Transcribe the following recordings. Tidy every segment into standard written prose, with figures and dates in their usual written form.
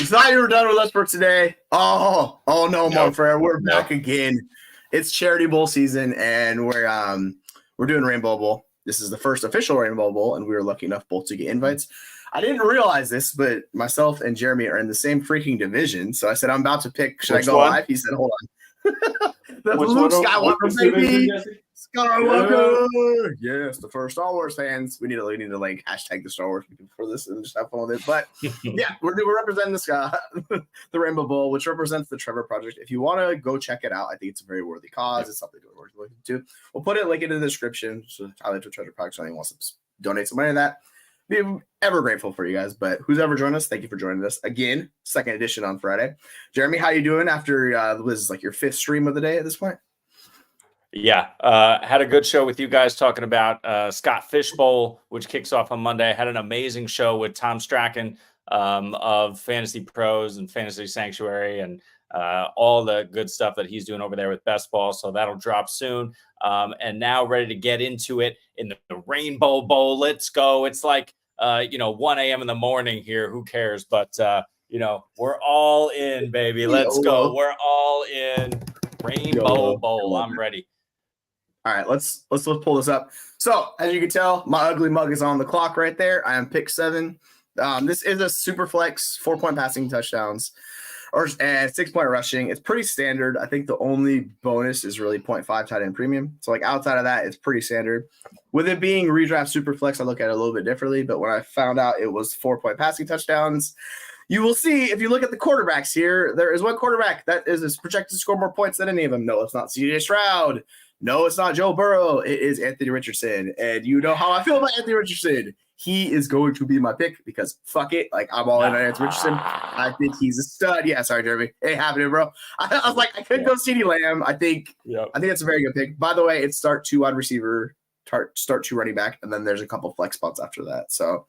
You thought you were done with us for today. Oh no, Nope. Monfrere, we're Nope. back again. It's Charity Bowl season, and we're doing Rainbow Bowl. This is the first official Rainbow Bowl, and we were lucky enough both to get invites. I didn't realize this, but myself and Jeremy are in the same freaking division. So I said, I'm about to pick. Should I go live? He said, hold on. The Luke Skywalker, baby. Skywalker. Yes, the first Star Wars fans. We need to like hashtag the Star Wars for this and just have fun with it. But yeah, we're representing the Rainbow Bowl, which represents the Trevor Project. If you want to go check it out, I think it's a very worthy cause. It's something we're looking to. We'll put it like in the description. So Tyler to Treasure Project, so anyone wants to donate some money to that. Be ever grateful for you guys, but who's ever joined us, thank you for joining us again. Second edition on Friday. Jeremy, how you doing after this is like your fifth stream of the day at this point? Yeah, had a good show with you guys talking about Scott Fishbowl, which kicks off on Monday. Had an amazing show with Tom Strachan of Fantasy Pros and Fantasy Sanctuary and all the good stuff that he's doing over there with Best Ball. So that'll drop soon. And now ready to get into it in the Rainbow Bowl. Let's go. It's like 1 a.m. in the morning here. Who cares? But we're all in, baby. Let's go. We're all in. Rainbow Bowl. I'm ready. All right, let's pull this up. So as you can tell, my ugly mug is on the clock right there. I am pick 7. This is a super flex, 4-point passing touchdowns, and 6-point rushing. It's pretty standard. I think the only bonus is really 0.5 tight end premium. So like outside of that, it's pretty standard. With it being redraft super flex, I look at it a little bit differently. But when I found out it was 4-point passing touchdowns, you will see if you look at the quarterbacks here, there is one quarterback that is projected to score more points than any of them. No, it's not CJ Stroud. No, it's not Joe Burrow. It is Anthony Richardson. And you know how I feel about Anthony Richardson. He is going to be my pick because fuck it. Like, I'm all in on Anthony Richardson. I think he's a stud. Yeah, sorry, Jeremy. It happened, bro. I was like, I could go CeeDee Lamb. I think that's a very good pick. By the way, it's start 2 wide receiver, start 2 running back, and then there's a couple flex spots after that. So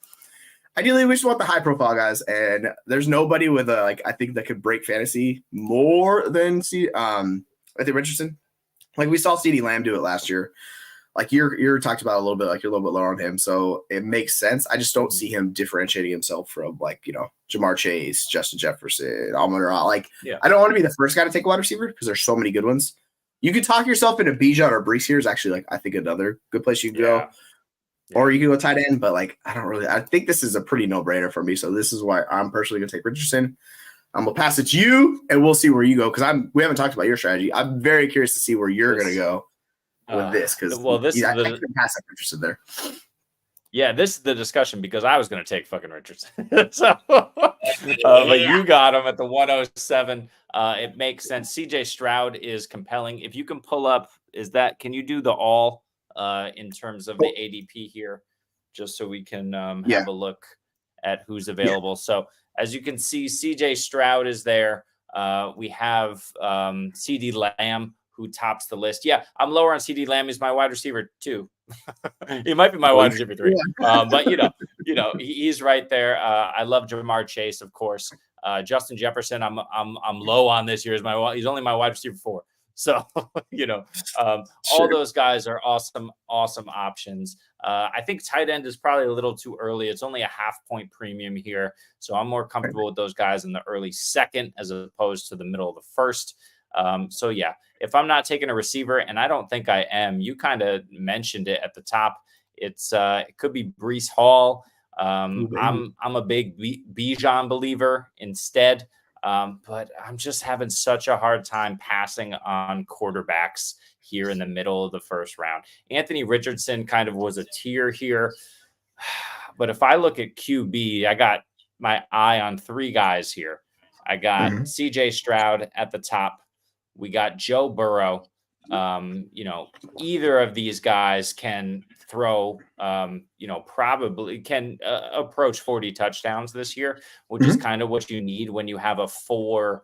ideally, we just want the high profile guys, and there's nobody with I think that could break fantasy more than Anthony Richardson. Like we saw CeeDee Lamb do it last year. Like you're talked about a little bit, like you're a little bit lower on him, so it makes sense. I just don't see him differentiating himself from Jamar Chase, Justin Jefferson, Amon-Ra. I don't want to be the first guy to take a wide receiver because there's so many good ones. You could talk yourself into Bijan or Breece here is actually I think another good place you can go. Or you can go tight end, but I think this is a pretty no-brainer for me. So this is why I'm personally going to take Richardson. I'm going to pass it to you, and we'll see where you go because we haven't talked about your strategy. I'm very curious to see where you're going to go with this because I can pass up Richardson there. Yeah, this is the discussion because I was going to take fucking Richardson. But you got him at the 107. It makes sense. CJ Stroud is compelling. If you can pull up, can you do the all in terms of the ADP here, just so we can have a look at who's available. So as you can see, CJ Stroud is there. We have CeeDee Lamb, who tops the list. Yeah, I'm lower on CeeDee Lamb. He's my wide receiver too. He might be my wide receiver 3. But he's right there. I love Jamar Chase, of course. Justin Jefferson, I'm low on this year. He's only my wide receiver 4. So, all those guys are awesome options. I think tight end is probably a little too early. It's only a 0.5-point premium here. So I'm more comfortable with those guys in the early 2nd as opposed to the middle of the 1st. If I'm not taking a receiver, and I don't think I am, you kind of mentioned it at the top. It could be Breece Hall. I'm a big Bijan believer instead. But I'm just having such a hard time passing on quarterbacks here in the middle of the 1st round. Anthony Richardson kind of was a tier here. But if I look at QB, I got my eye on 3 guys here. I got CJ Stroud at the top. We got Joe Burrow. Either of these guys can throw, probably can approach 40 touchdowns this year, which is kind of what you need when you have a 4-point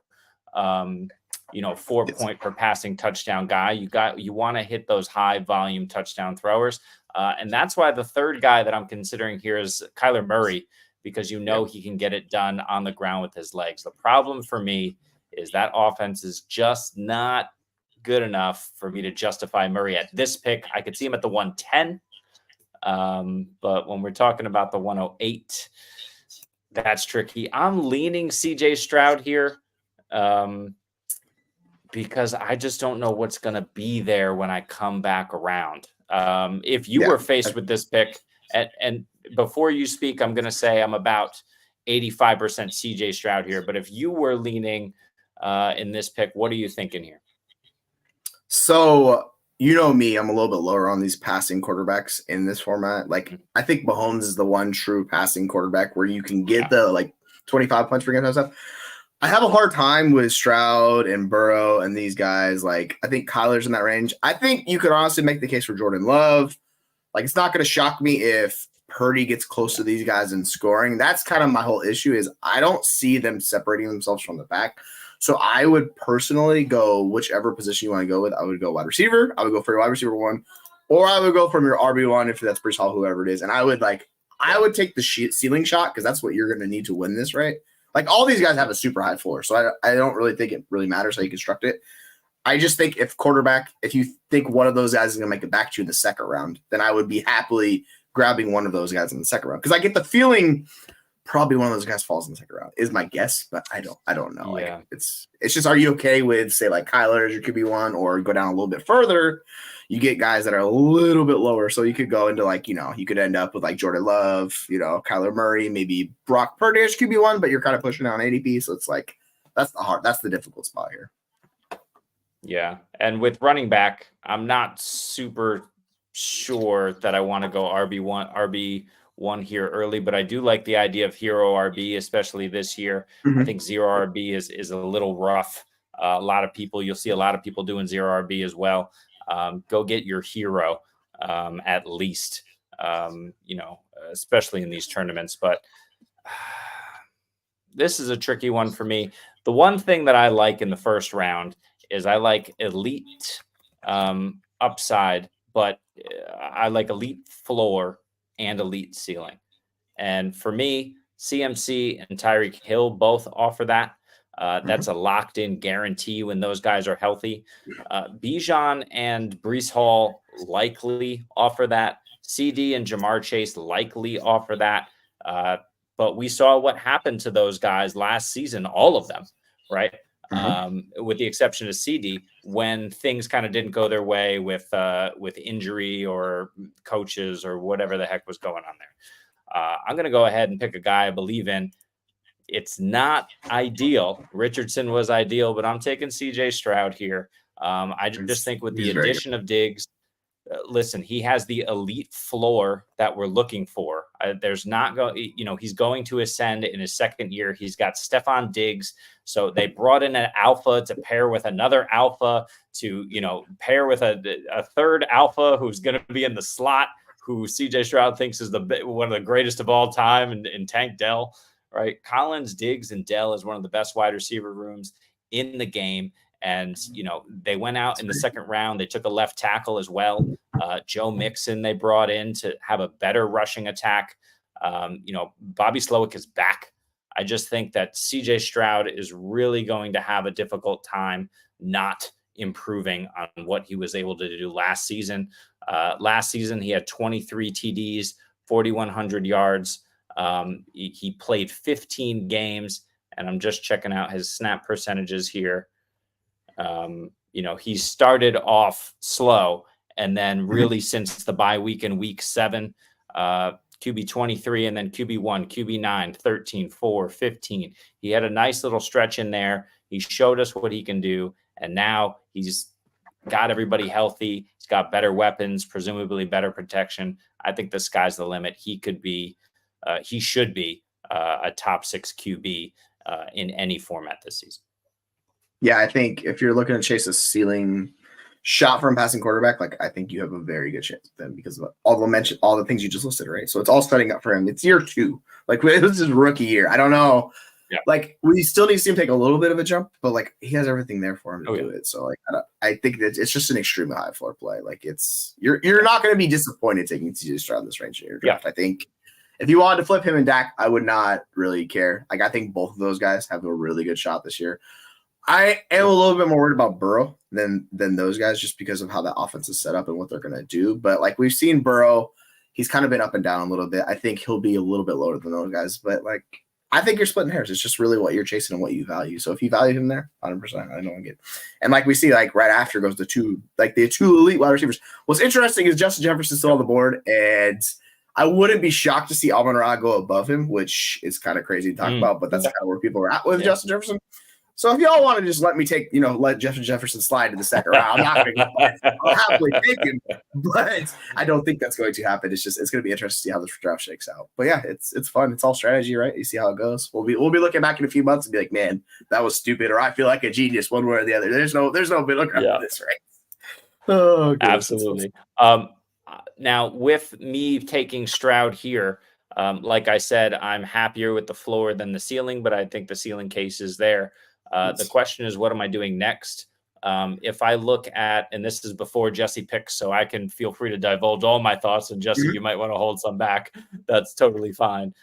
per passing touchdown guy. You want to hit those high volume touchdown throwers. And that's why the 3rd guy that I'm considering here is Kyler Murray, because he can get it done on the ground with his legs. The problem for me is that offense is just not good enough for me to justify Murray at this pick. I could see him at the 110. But when we're talking about the 108, That's tricky. I'm leaning CJ Stroud here because I just don't know what's going to be there when I come back around. If you were faced with this pick, and before you speak, I'm going to say I'm about 85% CJ Stroud here. But if you were leaning in this pick, what are you thinking here? So, you know me, I'm a little bit lower on these passing quarterbacks in this format. Like, I think Mahomes is the one true passing quarterback where you can get the like 25 punch per game type stuff. I have a hard time with Stroud and Burrow and these guys. Like, I think Kyler's in that range. I think you could honestly make the case for Jordan Love. Like, it's not going to shock me if Purdy gets close to these guys in scoring. That's kind of my whole issue is I don't see them separating themselves from the back. So I would personally go whichever position you want to go with. I would go wide receiver. I would go for your wide receiver one, or I would go from your RB1 if that's Breece Hall, whoever it is. And I would take the ceiling shot because that's what you're going to need to win this, right? Like all these guys have a super high floor, so I don't really think it really matters how you construct it. I just think if you think one of those guys is going to make it back to you in the second round, then I would be happily grabbing one of those guys in the second round because I get the feeling probably one of those guys falls in the second round is my guess, but I don't know. Yeah. Like it's just, are you okay with say like Kyler as your QB1 or go down a little bit further? You get guys that are a little bit lower. So you could go into like, you could end up with like Jordan Love, Kyler Murray, maybe Brock Purdy as QB1, but you're kind of pushing down ADP. So it's like, that's the difficult spot here. Yeah. And with running back, I'm not super sure that I want to go RB1 here early, but I do like the idea of hero RB, especially this year. I think zero RB is a little rough. You'll see a lot of people doing zero RB as well. Go get your hero at least, especially in these tournaments. But this is a tricky one for me. The one thing that I like in the first round is I like elite upside, but I like elite floor and elite ceiling. And for me, CMC and Tyreek Hill both offer that. That's a locked in guarantee when those guys are healthy. Bijan and Breece Hall likely offer that. CD and Jamar Chase likely offer that. But we saw what happened to those guys last season, all of them, right? With the exception of CD, when things kind of didn't go their way with injury or coaches or whatever the heck was going on there. I'm going to go ahead and pick a guy I believe in. It's not ideal. Richardson was ideal, but I'm taking CJ Stroud here. I just think with the addition of Diggs, listen, he has the elite floor that we're looking for. He's going to ascend in his second year. He's got Stephon Diggs. So they brought in an alpha to pair with another alpha to, pair with a third alpha who's going to be in the slot, who CJ Stroud thinks is one of the greatest of all time, and Tank Dell, right? Collins, Diggs, and Dell is one of the best wide receiver rooms in the game. And, they went out in the second round. They took a left tackle as well. Joe Mixon they brought in to have a better rushing attack. Bobby Slowick is back. I just think that CJ Stroud is really going to have a difficult time not improving on what he was able to do last season. Last season, he had 23 TDs, 4,100 yards. He played 15 games, and I'm just checking out his snap percentages here. He started off slow, and then really since the bye week in week 7, QB 23, and then QB 1, QB 9, 13, 4, 15. He had a nice little stretch in there. He showed us what he can do, and now he's got everybody healthy. He's got better weapons, presumably better protection. I think the sky's the limit. He should be a top 6 QB in any format this season. Yeah, I think if you're looking to chase a ceiling shot from passing quarterback, like I think you have a very good chance with them because of all the things you just listed, right? So it's all setting up for him. It's year 2. Like this is rookie year. I don't know. Yeah. Like we still need to see him take a little bit of a jump, but like he has everything there for him to do it. So like I think that it's just an extremely high floor play. Like you're not going to be disappointed taking CJ Stroud this range in your draft. Yeah. I think if you wanted to flip him and Dak, I would not really care. Like I think both of those guys have a really good shot this year. I am a little bit more worried about Burrow than those guys just because of how that offense is set up and what they're going to do. But like we've seen Burrow, he's kind of been up and down a little bit. I think he'll be a little bit lower than those guys. But like I think you're splitting hairs. It's just really what you're chasing and what you value. So if you value him there, 100%, I don't get. And like we see, like right after goes the two elite wide receivers. What's interesting is Justin Jefferson's still on the board, and I wouldn't be shocked to see Amon-Ra go above him, which is kind of crazy to talk about, but that's kind of where people are at with Justin Jefferson. So if y'all want to just let me take, let Justin Jefferson slide to the second round, I'm not going to I'll happily take him, but I don't think that's going to happen. It's going to be interesting to see how this draft shakes out. But yeah, it's fun. It's all strategy, right? You see how it goes. We'll be looking back in a few months and be like, man, that was stupid, or I feel like a genius one way or the other. There's no middle ground for this, right? Oh, absolutely. Now with me taking Stroud here, like I said, I'm happier with the floor than the ceiling, but I think the ceiling case is there. The question is, what am I doing next? If I look at, and this is before Jesse picks, so I can feel free to divulge all my thoughts, and Jesse, you might want to hold some back. That's totally fine.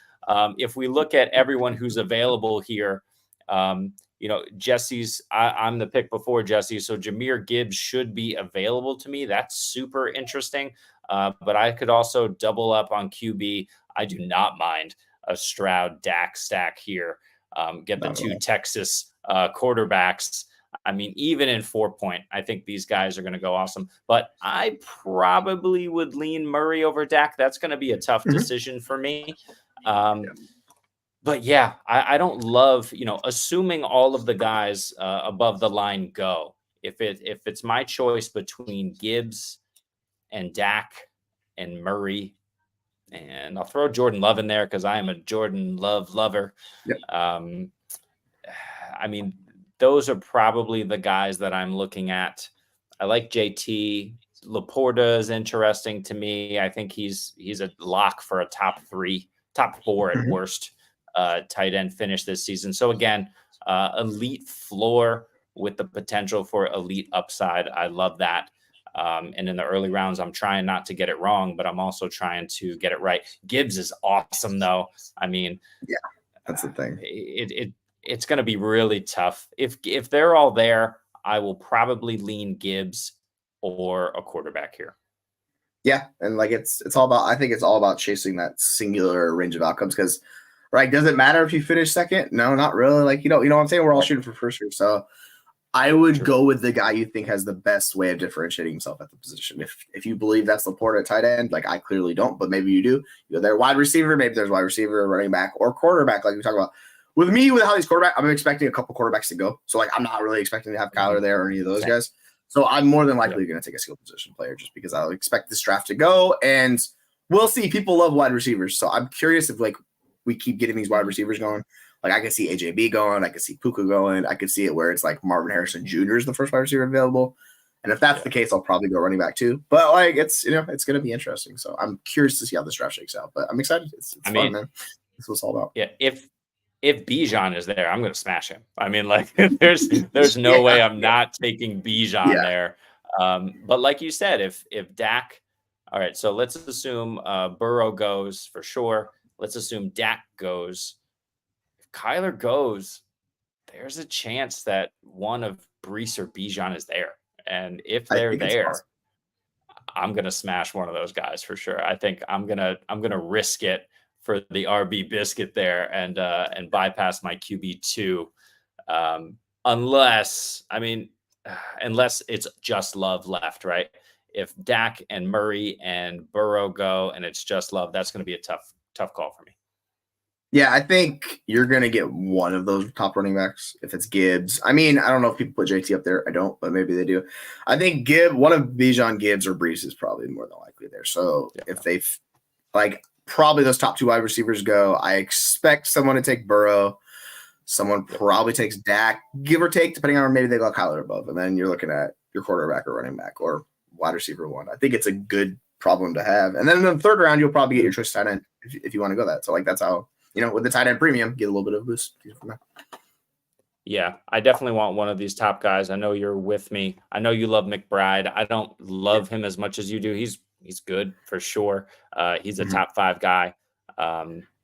If we look at everyone who's available here, Jesse's, I'm the pick before Jesse, so Jahmyr Gibbs should be available to me. That's super interesting. But I could also double up on QB. I do not mind a Stroud Dak stack here. Get the two Texas quarterbacks. I mean, even in 4-point, I think these guys are going to go awesome. But I probably would lean Murray over Dak. That's going to be a tough decision for me. But yeah, I don't love, assuming all of the guys above the line go. If it's my choice between Gibbs and Dak and Murray, and I'll throw Jordan Love in there because I am a Jordan Love lover. Yep. I mean, those are probably the guys that I'm looking at. I like JT. Laporta is interesting to me. I think he's a lock for a top 4 at worst tight end finish this season. So again, elite floor with the potential for elite upside. I love that. And in the early rounds, I'm trying not to get it wrong, but I'm also trying to get it right. Gibbs is awesome, though. I mean, yeah, that's the thing. It's going to be really tough. If they're all there, I will probably lean Gibbs or a quarterback here. Yeah, and like it's all about. I think it's all about chasing that singular range of outcomes because, right? Does it matter if you finish second? No, not really. Like you know what I'm saying. We're all shooting for first here, so I would go with the guy you think has the best way of differentiating himself at the position. If you believe that's Laporta at tight end, like I clearly don't, but maybe you do. You go there, wide receiver. Maybe there's wide receiver, running back, or quarterback, like we talk about. With me, with how these quarterbacks, I'm expecting a couple quarterbacks to go. So, like, I'm not really expecting to have Kyler there or any of those guys. So, I'm more than likely going to take a skill position player just because I expect this draft to go. And we'll see. People love wide receivers. So, I'm curious if, like, we keep getting these wide receivers going. Like, I could see AJB going. I could see Puka going. I could see it where it's like Marvin Harrison Jr. is the first wide receiver available. And if that's the case, I'll probably go running back too. But, like, it's going to be interesting. So, I'm curious to see how this draft shakes out. But I'm excited. It's fun, man. This is what it's all about. Yeah, if Bijan is there, I'm going to smash him. I mean, like, there's no way I'm not taking Bijan there. But like you said, if Dak, all right, so let's assume Burrow goes for sure. Let's assume Dak goes. If Kyler goes, there's a chance that one of Brees or Bijan is there. And if they're there, awesome. I'm going to smash one of those guys for sure. I think I'm going to risk it for the RB biscuit there and bypass my QB2, unless it's just Love left, right? If Dak and Murray and Burrow go and it's just Love, that's going to be a tough call for me. Yeah, I think you're going to get one of those top running backs if it's Gibbs. I mean, I don't know if people put JT up there. I don't, but maybe they do. I think one of Bijan, Gibbs, or Brees is probably more than likely there. So if they've probably those top two wide receivers go. I expect someone to take Burrow. Someone probably takes Dak, give or take, depending on maybe they got Kyler above. And then you're looking at your quarterback or running back or wide receiver one. I think it's a good problem to have. And then in the third round, you'll probably get your choice tight end if you want to go that. So, like, that's how, with the tight end premium, get a little bit of a boost from that. Yeah, I definitely want one of these top guys. I know you're with me. I know you love McBride. I don't love him as much as you do. He's good for sure. He's a top 5 guy.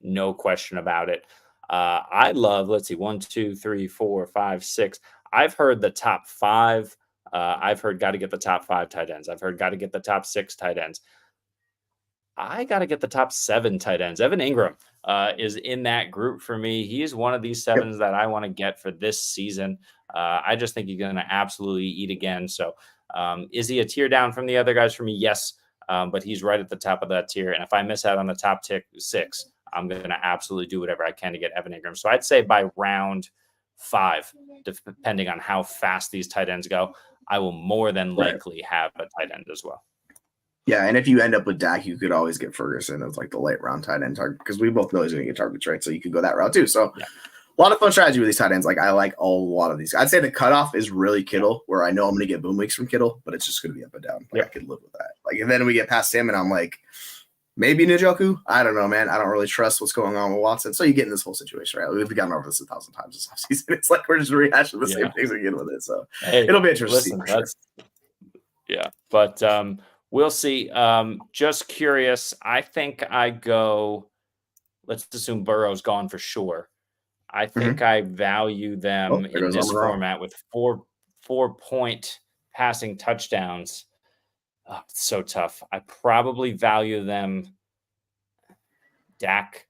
No question about it. I love, let's see, 1, 2, 3, 4, 5, 6. I've heard the top 5. I've heard got to get the top 5 tight ends. I've heard got to get the top 6 tight ends. I got to get the top 7 tight ends. Evan Ingram is in that group for me. He's one of these 7s that I want to get for this season. I just think he's going to absolutely eat again. So is he a tier down from the other guys for me? Yes. But he's right at the top of that tier. And if I miss out on the top 6, I'm going to absolutely do whatever I can to get Evan Ingram. So I'd say by round 5, depending on how fast these tight ends go, I will more than likely have a tight end as well. Yeah, and if you end up with Dak, you could always get Ferguson as like the late round tight end target because we both know he's going to get targets, right? So you could go that route too. So a lot of fun strategy with these tight ends. Like I like a lot of these. I'd say the cutoff is really Kittle, where I know I'm going to get boom weeks from Kittle, but it's just going to be up and down. Like I could live with that. Like and then we get past him, and I'm like, maybe Njoku. I don't know, man. I don't really trust what's going on with Watson. So you get in this whole situation, right? We've gotten over this 1,000 times this offseason. It's like we're just rehashing the same things again with it. So it'll be interesting. Listen, yeah, but we'll see. Just curious. I think I go. Let's assume Burrow's gone for sure. I think I value them in this format with 4-point passing touchdowns. Oh, it's so tough. I probably value them. Dak,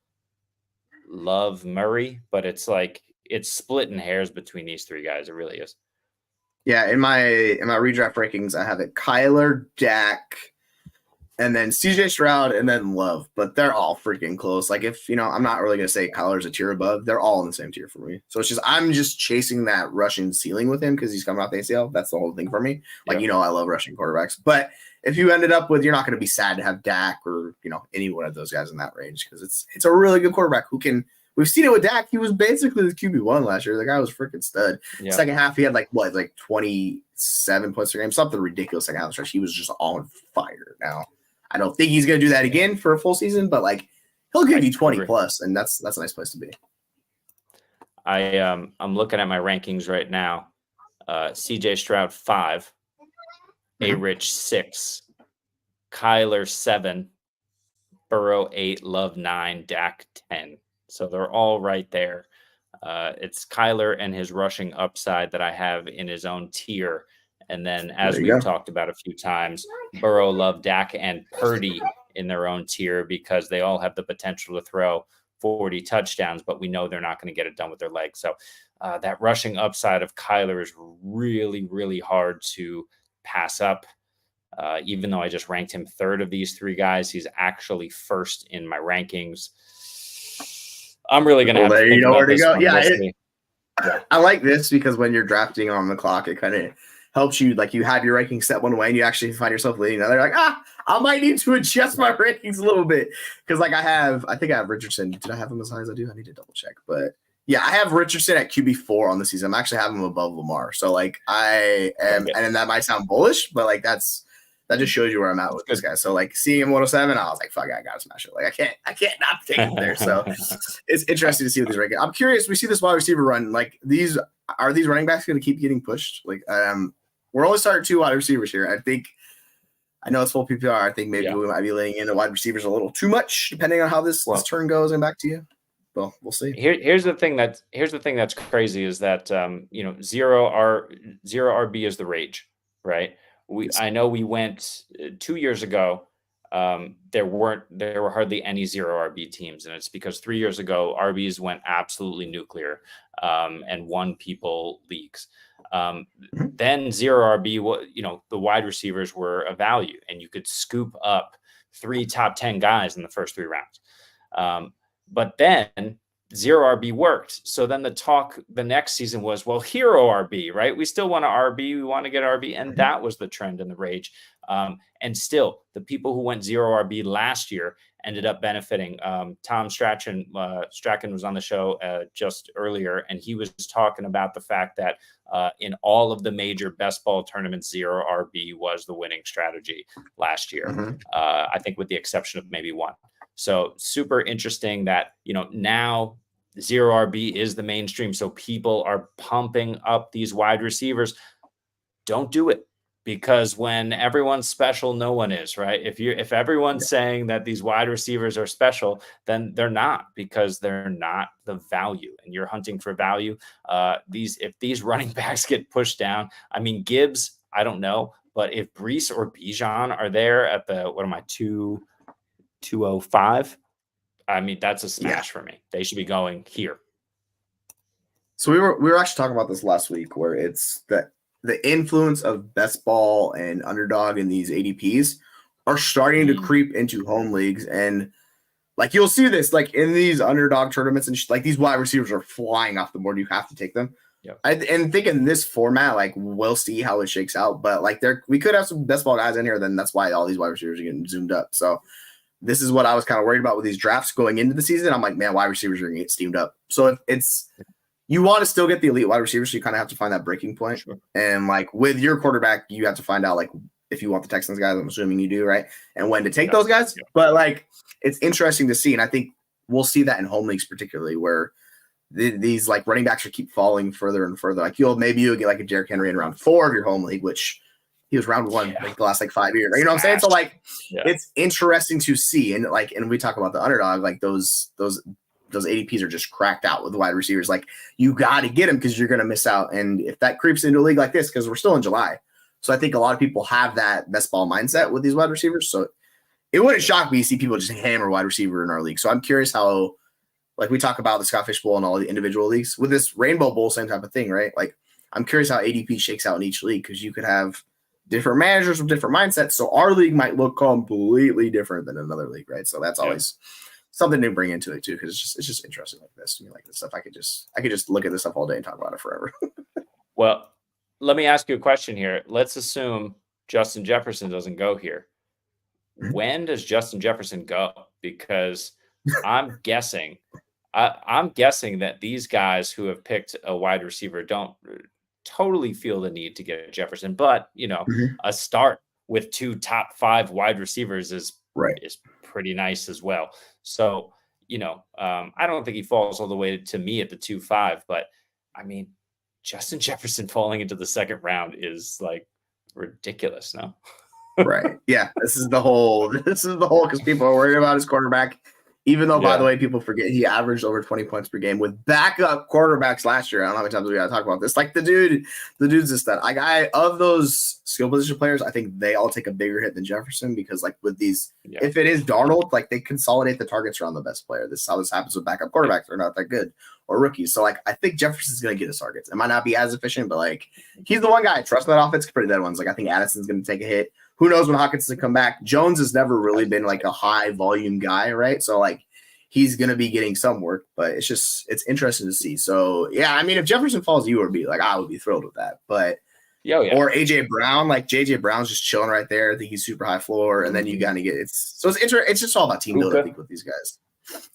Love, Murray, but it's like it's splitting hairs between these 3 guys. It really is. Yeah, in my redraft rankings, I have it Kyler, Dak, and then CJ Stroud, and then Love. But they're all freaking close. Like if I'm not really gonna say Kyler's a tier above. They're all in the same tier for me. So it's just I'm just chasing that rushing ceiling with him because he's coming off the ACL. That's the whole thing for me. Like I love rushing quarterbacks. But if you ended up with, you're not going to be sad to have Dak or any one of those guys in that range because it's a really good quarterback who can. We've seen it with Dak. He was basically the QB1 last year. The guy was freaking stud. Yeah. Second half, he had like 27 points per game, something ridiculous. Second half stretch, he was just on fire. Now, I don't think he's going to do that again for a full season, but like he'll give you 20 plus, and that's a nice place to be. I'm looking at my rankings right now. CJ Stroud 5, A-Rich 6, Kyler 7, Burrow 8, Love 9, Dak 10. So they're all right there. It's Kyler and his rushing upside that I have in his own tier. And then as we've talked about a few times, Burrow, Love, Dak, and Purdy in their own tier because they all have the potential to throw 40 touchdowns, but we know they're not going to get it done with their legs. So that rushing upside of Kyler is really, really hard to pass up. Even though I just ranked him 3rd of these 3 guys, he's actually 1st in my rankings. I'm really going to have to think about this one. Yeah, I like this because when you're drafting on the clock, it kind of helps you. Like you have your rankings set one way and you actually find yourself leading another. Like, I might need to adjust my rankings a little bit because like I think I have Richardson. Did I have him as high as I do? I need to double check. But yeah, I have Richardson at QB4 on the season. I'm actually having him above Lamar. So like I am, and that might sound bullish, but like that just shows you where I'm at with this guy. So like seeing him 107, I was like, fuck, I gotta smash it. Like I can't not take him there. So it's interesting to see what these rankings. I'm curious. We see this wide receiver run. Like are these running backs going to keep getting pushed? Like we're only starting 2 wide receivers here. I know it's full PPR. I think maybe we might be laying in the wide receivers a little too much, depending on how this turn goes. And back to you. Well, we'll see. Here's the thing that's crazy is that zero RB is the rage, right? I know we went 2 years ago. There were hardly any 0 RB teams, and it's because 3 years ago RBs went absolutely nuclear and won people leagues. Then 0 RB, the wide receivers were a value, and you could scoop up 3 top 10 guys in the first 3 rounds. But then 0 RB worked. So then the talk the next season was, well, hero RB, right? We still want to RB. We want to get RB. And that was the trend and the rage. And still, the people who went 0 RB last year ended up benefiting. Tom Strachan was on the show just earlier, and he was talking about the fact that in all of the major best ball tournaments, 0 RB was the winning strategy last year. I think with the exception of maybe 1. So super interesting that, now 0 RB is the mainstream. So people are pumping up these wide receivers. Don't do it, because when everyone's special, no one is, right? If everyone's saying that these wide receivers are special, then they're not, because they're not the value, and you're hunting for value. If these running backs get pushed down, I mean, Gibbs, I don't know, but if Brees or Bijan are there at the, 2 205. I mean, that's a smash for me. They should be going here. So we were actually talking about this last week, where it's the influence of best ball and underdog in these ADPs are starting to creep into home leagues, and like you'll see this like in these underdog tournaments and like these wide receivers are flying off the board. You have to take them. Yep. And think in this format, like we'll see how it shakes out. But like we could have some best ball guys in here. Then that's why all these wide receivers are getting zoomed up. So this is what I was kind of worried about with these drafts going into the season. I'm like, man, wide receivers are going to get steamed up. So if it's you want to still get the elite wide receivers, so you kind of have to find that breaking point. Sure. And like with your quarterback, you have to find out like if you want the Texans guys. I'm assuming you do, right? And when to take those guys. Yeah. But like it's interesting to see, and I think we'll see that in home leagues particularly, where these like running backs will keep falling further and further. Like you'll get like a Derrick Henry in round 4 of your home league, which he was round 1 like the last like 5 years. You know what I'm saying? So like it's interesting to see, and like and we talk about the underdog, like those ADPs are just cracked out with wide receivers. Like you got to get them because you're going to miss out. And if that creeps into a league like this, because we're still in July, so I think a lot of people have that best ball mindset with these wide receivers. So it wouldn't shock me to see people just hammer wide receiver in our league. So I'm curious how, like we talk about the Scott Fish Bowl and all the individual leagues with this Rainbow Bowl, same type of thing, right? Like I'm curious how ADP shakes out in each league, because you could have different managers with different mindsets. So our league might look completely different than another league, right? So that's always something to bring into it too, because it's just interesting like this to me. Like this stuff, I could just look at this stuff all day and talk about it forever. Well, let me ask you a question here. Let's assume Justin Jefferson doesn't go here. When does Justin Jefferson go? Because I'm guessing that these guys who have picked a wide receiver don't totally feel the need to get Jefferson, but a start with 2 top 5 wide receivers is pretty nice as well. So, I don't think he falls all the way to me at the 2-5, but I mean, Justin Jefferson falling into the second round is like ridiculous, no? Right. Yeah. This is the whole because people are worried about his quarterback. Even though, by the way, people forget he averaged over 20 points per game with backup quarterbacks last year. I don't know how many times we got to talk about this. Like the dude's just that. Like of those skill position players, I think they all take a bigger hit than Jefferson, because like with these, if it is Darnold, like they consolidate the targets around the best player. This is how this happens with backup quarterbacks. They're not that good, or rookies. So like I think Jefferson's going to get his targets. It might not be as efficient, but like he's the one guy I trust in that offense compared to the other ones. Like I think Addison's going to take a hit. Who knows when Hawkins will come back? Jones has never really been like a high volume guy, right? So like he's going to be getting some work, but it's interesting to see. So yeah, I mean, if Jefferson falls, I would be thrilled with that. But or AJ Brown, like JJ Brown's just chilling right there. I think he's super high floor, and then you got to get it's just all about team building. I think with these guys,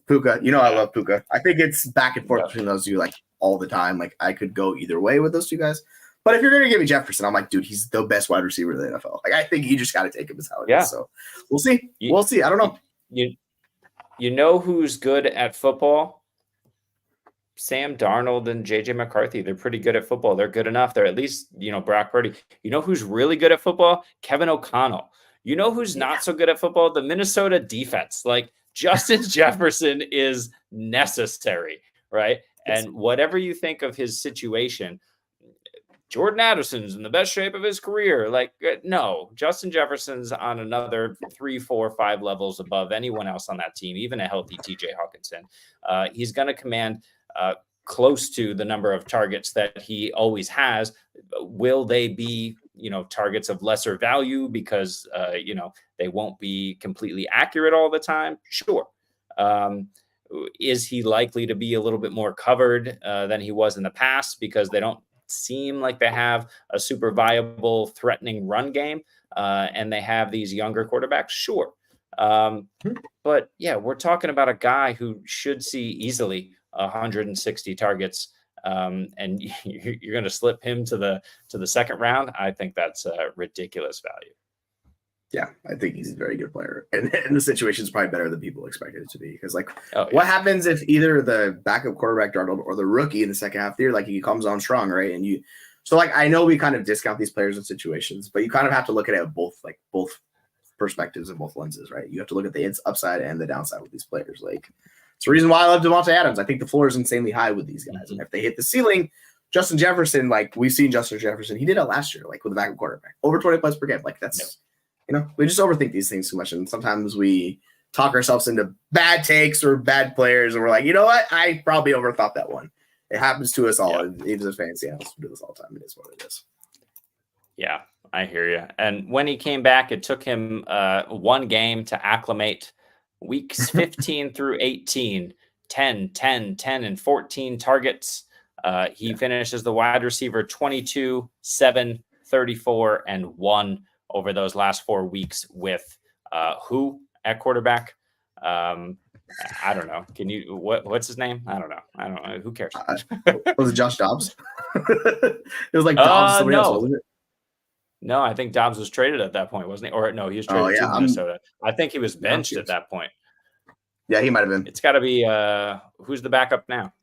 Puka, I love Puka. I think it's back and forth between those two like all the time. Like I could go either way with those two guys. But if you're going to give me Jefferson, I'm like, dude, he's the best wide receiver in the NFL. Like, I think you just got to take him as how it is. So we'll see. We'll see. I don't know. You know who's good at football? Sam Darnold and JJ McCarthy. They're pretty good at football. They're good enough. They're at least, Brock Purdy. You know who's really good at football? Kevin O'Connell. You know who's not so good at football? The Minnesota defense. Like, Justin Jefferson is necessary, right? And whatever you think of his situation, Jordan Addison's in the best shape of his career. Like, no, Justin Jefferson's on another 3, 4, 5 levels above anyone else on that team, even a healthy TJ Hawkinson. He's going to command close to the number of targets that he always has. Will they be, targets of lesser value because, they won't be completely accurate all the time? Sure. Is he likely to be a little bit more covered than he was in the past because they don't seem like they have a super viable, threatening run game, and they have these younger quarterbacks? Sure. But yeah, we're talking about a guy who should see easily 160 targets, and you're going to slip him to the second round. I think that's a ridiculous value. Yeah, I think he's a very good player, and the situation is probably better than people expected it to be. Because what happens if either the backup quarterback Darnold or the rookie in the second half of the year, like he comes on strong, right? And I know we kind of discount these players in situations, but you kind of have to look at it both perspectives and both lenses, right? You have to look at the upside and the downside with these players. Like it's the reason why I love Devontae Adams. I think the floor is insanely high with these guys, and if they hit the ceiling, Justin Jefferson, like we've seen Justin Jefferson, he did it last year, like with a backup quarterback, over 20 points per game. Like that's. We just overthink these things too much, and sometimes we talk ourselves into bad takes or bad players, and we're like, you know what? I probably overthought that one. It happens to us all. Yeah. Even as fantasy analysts, we do this all the time. It is what it is. Yeah, I hear you. And when he came back, it took him one game to acclimate. Weeks 15 through 18, 10, 10, 10, and 14 targets. He finishes the wide receiver 22, 7, 34, and 1 over those last 4 weeks with who at quarterback? I don't know. Can you what's his name? I don't know. Who cares? Was it Josh Dobbs? It was like Dobbs, somebody else, wasn't it? No, I think Dobbs was traded at that point, wasn't he? Or no, he was traded to Minnesota. I think he was benched at that point. Yeah, he might have been. It's got to be who's the backup now?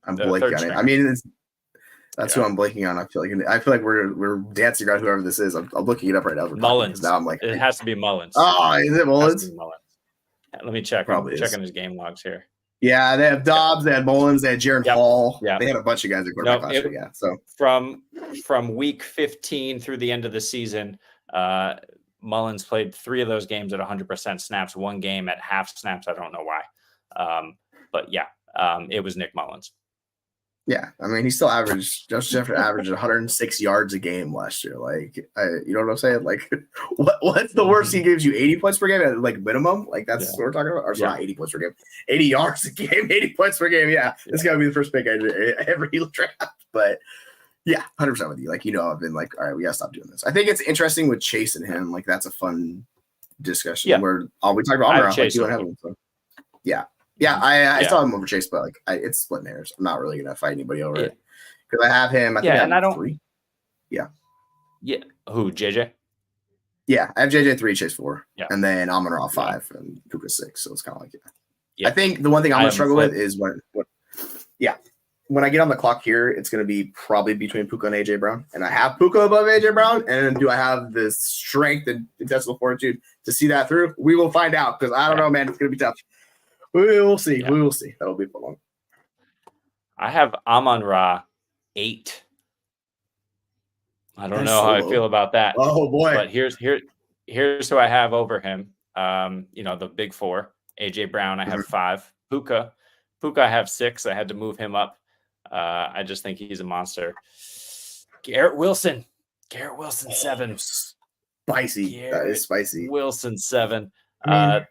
I'm blanking on it. I mean, that's who I'm blanking on. I feel like we're dancing around whoever this is. I'm looking it up right now. Mullins. Now I'm like, it has to be Mullins. Oh, is it Mullins? Let me check. Probably I'm checking his game logs here. Yeah, they have Dobbs, they had Mullins, they had Jaron Hall. Yeah, they had a bunch of guys at quarterback last year. Yeah, so from week 15 through the end of the season, Mullins played 3 of those games at 100% snaps. 1 game at half snaps. I don't know why, but yeah, it was Nick Mullins. Yeah, I mean, he still averaged. Justin Jefferson averaged 106 yards a game last year. Like, you know what I'm saying? Like, what's the worst he gives you? 80 points per game at like minimum? Like, that's what we're talking about. Or not 80 points per game. 80 yards a game, 80 points per game. Yeah, this got to be the first pick I ever draft. But yeah, 100% with you. Like, I've been like, all right, we gotta stop doing this. I think it's interesting with Chase and him. Like, that's a fun discussion. Where we talk about Amon-Ra, like you and him. So, yeah. Yeah, I still have him over Chase, but like it's splitting hairs. I'm not really gonna fight anybody over it because I have him. I think I have 3. Yeah. Who, JJ? Yeah, I have JJ 3, Chase 4, and then Amon-Ra 5, and Puka 6. So it's kind of like I think the one thing I'm gonna struggle with is when I get on the clock here, it's gonna be probably between Puka and AJ Brown, and I have Puka above AJ Brown, and do I have the strength and intestinal fortitude to see that through? We will find out because I don't know, man. It's gonna be tough. We will see. Yeah. We will see. That'll be fun. I have Amon-Ra 8. I don't know how I feel about that. Oh boy! But here's who I have over him. The big 4. AJ Brown, I have 5. Puka, I have 6. I had to move him up. I just think he's a monster. Garrett Wilson, 7. Spicy. That is spicy. Wilson 7.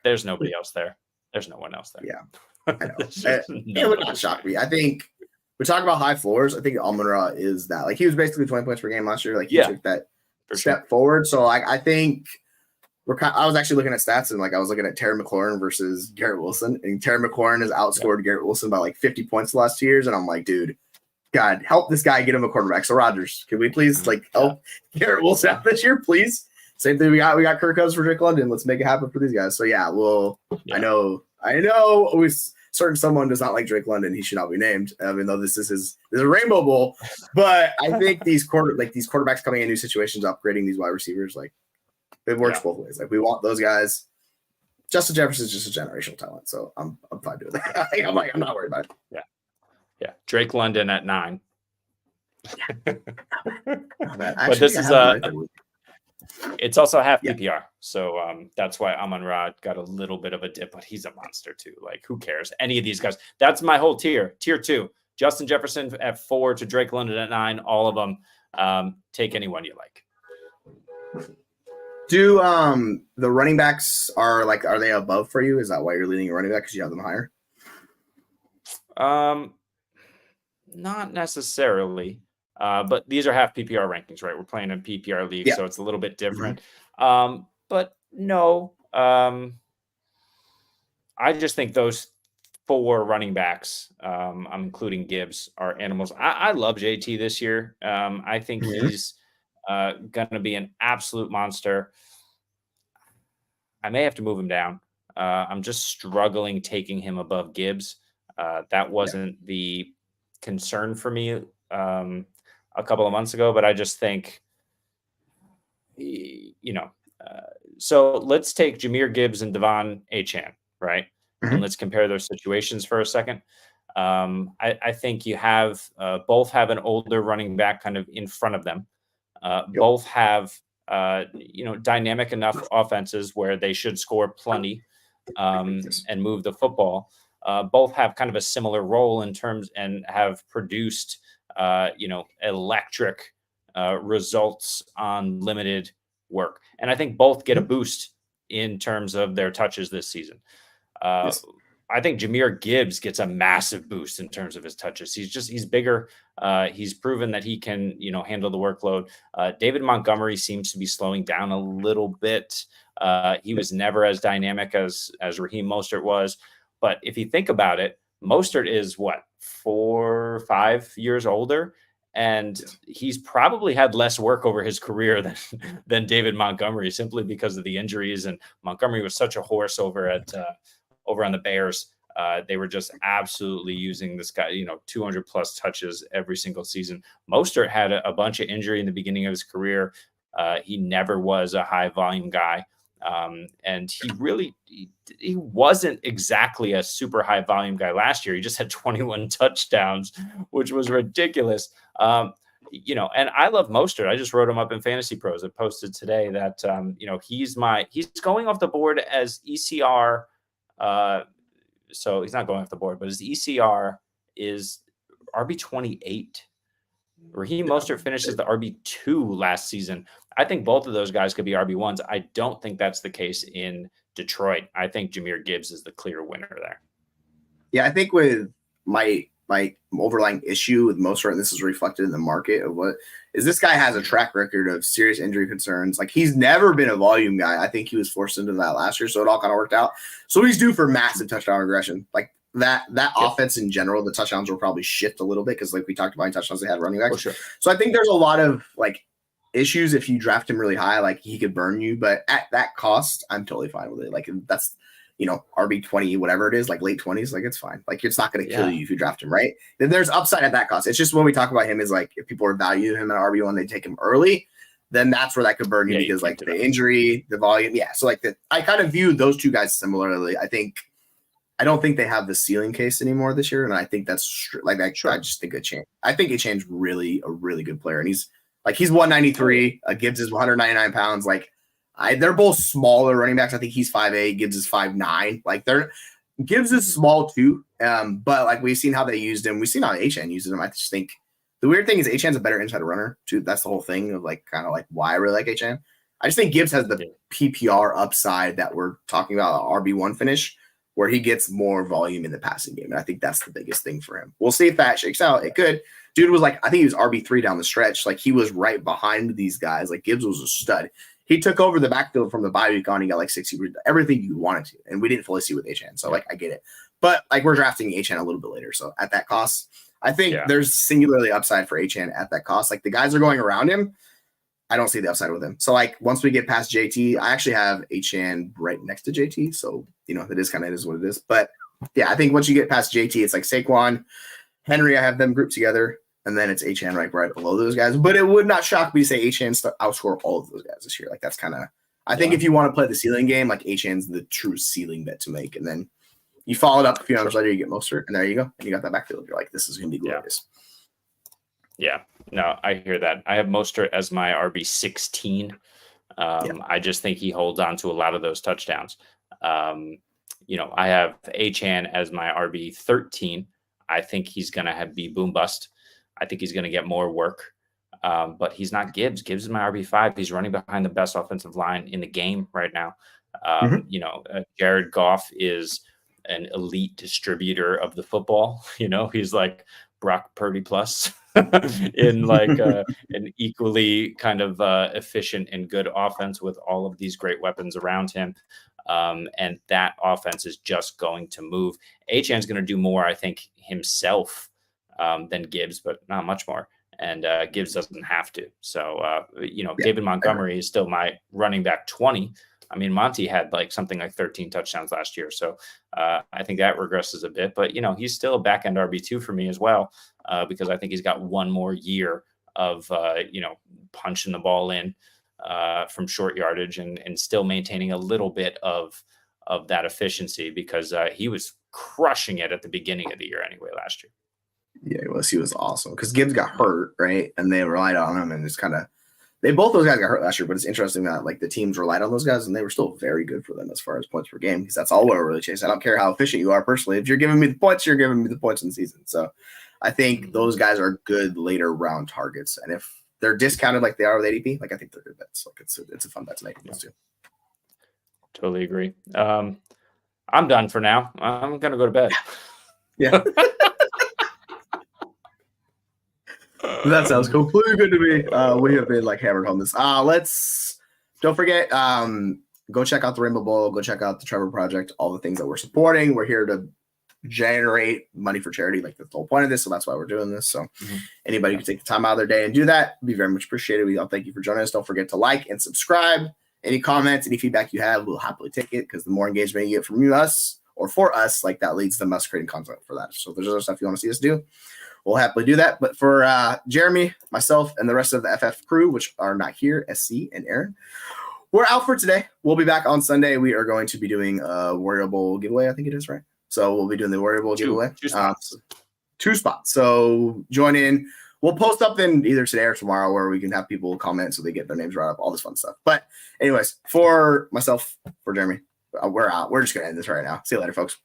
There's nobody else there. There's no one else there. Yeah, I know. It would not shock me. I think we talk about high floors. I think Amon-Ra is that. Like, he was basically 20 points per game last year. Like, he took that step forward. So, like, I think I was actually looking at stats, and like I was looking at Terry McLaurin versus Garrett Wilson, and Terry McLaurin has outscored Garrett Wilson by like 50 points the last 2 years. And I'm like, dude, God, help this guy get him a quarterback. So Rodgers, can we please help Garrett Wilson out this year, please? Same thing. We got Kirk Cousins for Drake London. Let's make it happen for these guys. So yeah, I know. Certain someone does not like Drake London. He should not be named, even though this is a Rainbow Bowl. But I think these quarterbacks coming in new situations, upgrading these wide receivers, like it works both ways. Like we want those guys. Justin Jefferson is just a generational talent, so I'm fine doing that. I'm not worried about it. Yeah. Drake London at 9. But this is it's also half PPR, so that's why Amon-Ra got a little bit of a dip, but he's a monster too. Like, who cares? Any of these guys. That's my whole tier. Tier 2, Justin Jefferson at 4 to Drake London at 9. All of them. Take anyone you like. Do the running backs are they above for you? Is that why you're leading a running back because you have them higher? Not necessarily. But these are half PPR rankings, right? We're playing in PPR league, so it's a little bit different. Mm-hmm. But no, I just think those 4 running backs, I'm including Gibbs, are animals. I love JT this year. I think he's going to be an absolute monster. I may have to move him down. I'm just struggling taking him above Gibbs. That wasn't the concern for me a couple of months ago, but I just think, so let's take Jahmyr Gibbs and Devon Achane, right? Mm-hmm. And let's compare those situations for a second. I think you have both have an older running back kind of in front of them. Both have, dynamic enough offenses where they should score plenty. and move the football. Both have kind of a similar role in terms and have produced, electric results on limited work. And I think both get a boost in terms of their touches this season. Yes. I think Jahmyr Gibbs gets a massive boost in terms of his touches. He's bigger. He's proven that he can, handle the workload. David Montgomery seems to be slowing down a little bit. He was never as dynamic as Raheem Mostert was. But if you think about it, Mostert is 4 or 5 years older, and he's probably had less work over his career than David Montgomery, simply because of the injuries. And Montgomery was such a horse over on the Bears. They were just absolutely using this guy, 200 plus touches every single season. Mostert had a bunch of injury in the beginning of his career. He never was a high volume guy. And he wasn't exactly a super high volume guy last year. He just had 21 touchdowns, which was ridiculous. And I love Mostert. I just wrote him up in Fantasy Pros. I posted today that, he's going off the board as ECR. So he's not going off the board, but his ECR is RB28. Raheem Mostert finishes the RB2 last season. I think both of those guys could be RB1s. I don't think that's the case in Detroit. I think Jahmyr Gibbs is the clear winner there. Yeah, I think with my overlying issue with Mostert, and this is reflected in the market of what is this guy has a track record of serious injury concerns. Like, he's never been a volume guy. I think he was forced into that last year, so it all kind of worked out. So he's due for massive touchdown regression. Like that offense in general, the touchdowns will probably shift a little bit because, like we talked about, in touchdowns they had running backs. Sure. So I think there's a lot of issues if you draft him really high. Like, he could burn you, but at that cost, I'm totally fine with it. Like, that's RB20, whatever it is, like late 20s, like it's fine. Like, it's not going to kill you if you draft him, right? Then there's upside at that cost. It's just when we talk about him is like, if people are valuing him at RB1, they take him early, then that's where that could burn you because like the injury, the volume. Yeah. So I kind of view those two guys similarly. I don't think they have the ceiling case anymore this year. And I think that's I just think I think Achane's really a really good player. And he's 193. Gibbs is 199 pounds. Like, they're both smaller running backs. I think he's 5'8", Gibbs is 5'9". Like, Gibbs is small too. But like, we've seen how they used him. We've seen how Achane uses him. I just think the weird thing is Achane's a better inside runner too. That's the whole thing of kind of why I really like Achane. I just think Gibbs has the PPR upside that we're talking about, RB1 finish, where he gets more volume in the passing game. And I think that's the biggest thing for him. We'll see if that shakes out. It could. Dude was I think he was RB3 down the stretch. Like, he was right behind these guys. Like, Gibbs was a stud. He took over the backfield from the bye week on. He got 60, everything you wanted to. And we didn't fully see with Achane. So I get it. But we're drafting Achane a little bit later. So at that cost, I think there's singularly upside for Achane at that cost. Like, the guys are going around him. I don't see the upside with him. So once we get past JT, I actually have Achane right next to JT. So, it is what it is. But yeah, I think once you get past JT, it's like Saquon, Henry, I have them grouped together. And then it's Achane right below those guys. But it would not shock me to say Achane outscore all of those guys this year. Like, that's kind of, I think if you want to play the ceiling game, like, Achane's the true ceiling bet to make. And then you follow it up a few hours later, you get Mostert, and there you go. And you got that backfield. You're like, this is going to be glorious. Yeah. No, I hear that. I have Mostert as my RB16. I just think he holds on to a lot of those touchdowns. I have Achane as my RB13. I think he's going to be boom bust. I think he's going to get more work, but he's not Gibbs. Gibbs is my RB5. He's running behind the best offensive line in the game right now. Jared Goff is an elite distributor of the football. He's like Brock Purdy plus in an equally kind of efficient and good offense with all of these great weapons around him. And that offense is just going to move. Achane's going to do more, I think, himself than Gibbs, but not much more. And Gibbs doesn't have to. So, David Montgomery is still my running back 20. I mean, Monty had something like 13 touchdowns last year. So I think that regresses a bit. But, he's still a back end RB2 for me as well, because I think he's got one more year of, punching the ball in from short yardage and still maintaining a little bit of that efficiency, because he was crushing it at the beginning of the year anyway last year. Yeah, he was awesome because Gibbs got hurt, right? And they relied on him, and it's both those guys got hurt last year, but it's interesting that like the teams relied on those guys and they were still very good for them as far as points per game because that's all we're really chasing. I don't care how efficient you are personally. If you're giving me the points, you're giving me the points in the season. So I think those guys are good later round targets. And if they're discounted like they are with ADP, like I think they're good bets. Like it's a fun bet to make those two. Totally agree. I'm done for now. I'm gonna go to bed. Yeah. That sounds completely good to me. We have been like hammered on this. Don't forget, go check out the Rainbow Bowl, go check out the Trevor Project, all the things that we're supporting. We're here to generate money for charity, like that's the whole point of this. So that's why we're doing this. So anybody who can take the time out of their day and do that, be very much appreciated. We all thank you for joining us. Don't forget to like and subscribe. Any comments, any feedback you have, we'll happily take it because the more engagement you get from us or for us, like that leads to us creating content for that. So if there's other stuff you want to see us do, we'll happily do that. But for Jeremy, myself, and the rest of the FF crew, which are not here, SC and Aaron, we're out for today. We'll be back on Sunday. We are going to be doing a Warrior Bowl giveaway, I think it is, right? So we'll be doing the Warrior Bowl giveaway. Two spots. So join in. We'll post something either today or tomorrow where we can have people comment so they get their names right up, all this fun stuff. But anyways, for myself, for Jeremy, we're out. We're just going to end this right now. See you later, folks.